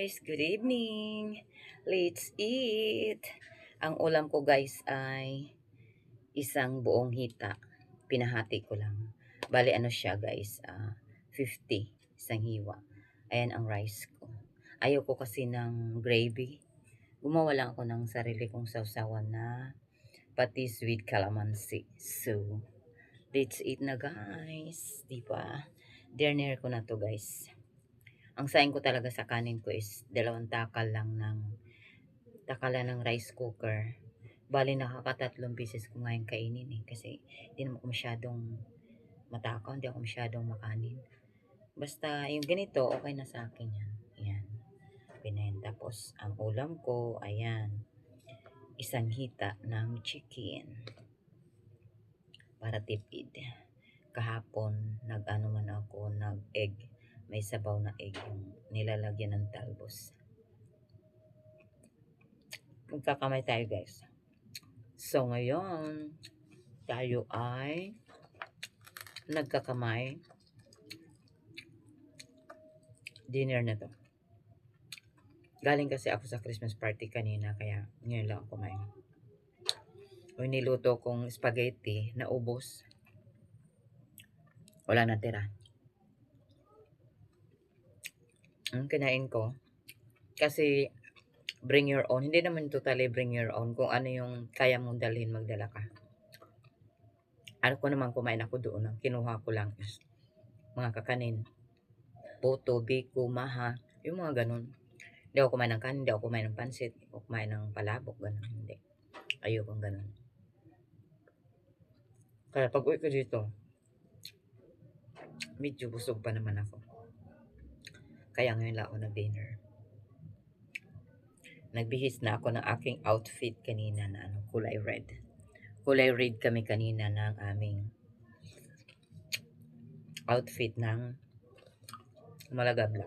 guys, good evening. Let's eat. Ang ulam ko guys ay isang buong hita. Pinahati ko lang. Bali ano siya guys, 50 isang hiwa. Ayan ang rice ko. Ayaw ko kasi ng gravy. Gumawa lang ako ng sarili kong sausawan na patis with calamansi. So, let's eat na guys. Diba? Dinner ko na to guys. Ang saing ko talaga sa kanin ko is 2 takalan ng rice cooker. Bali nakakatatlong pieces ko ngayon kainin kasi hindi naman ako masyadong matakaw, hindi ako masyadong makanin. Basta yung ganito, okay na sa akin yan. Ayan. Pinain. Tapos ang ulam ko, ayan, isang hita ng chicken para tipid. Kahapon, nag-egg. May sabaw na egg yung nilalagyan ng talbos. Magkakamay tayo guys. So ngayon, tayo ay nagkakamay. Dinner na to. Galing kasi ako sa Christmas party kanina, kaya ngayon lang ako kumain. Yung niluto kong spaghetti, naubos. Wala na tira. Ang kinain ko, kasi bring your own. Hindi naman totally bring your own. Kung ano yung kaya mong dalhin, magdala ka. Ano ko naman kumain ako doon. Ang kinuha ko lang is mga kakanin. Puto, biko, maha. Yung mga ganun. Hindi ako kumain ng kanin, hindi ako kumain ng pansit, hindi ako kumain ng palabok, ganun. Hindi. Ayokong ganun. Kaya pag uwi ko dito, medyo busog pa naman ako. Kaya ngayon lang ako nag-dinner. Nagbihis na ako ng aking outfit kanina na kulay red. Kulay red kami kanina ng aming outfit ng Malagabla.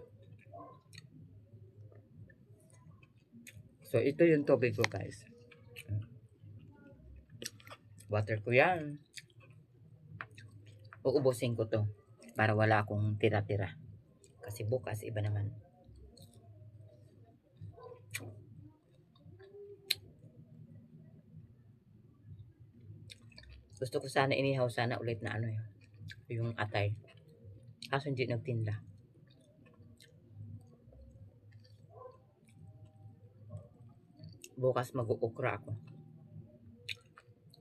So, ito yung tubig ko guys. Water ko yan. Uubusin ko to para wala akong tira-tira. Kasi bukas, iba naman. Gusto ko sana inihaw sana ulit na yung atay. Kaso hindi nagtinda. Bukas mag-uukra ako.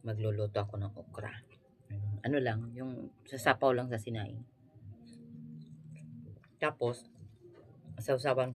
Magluluto ako ng okra. Ano lang, yung sasapaw lang sa sinaing. Tapos, sausawan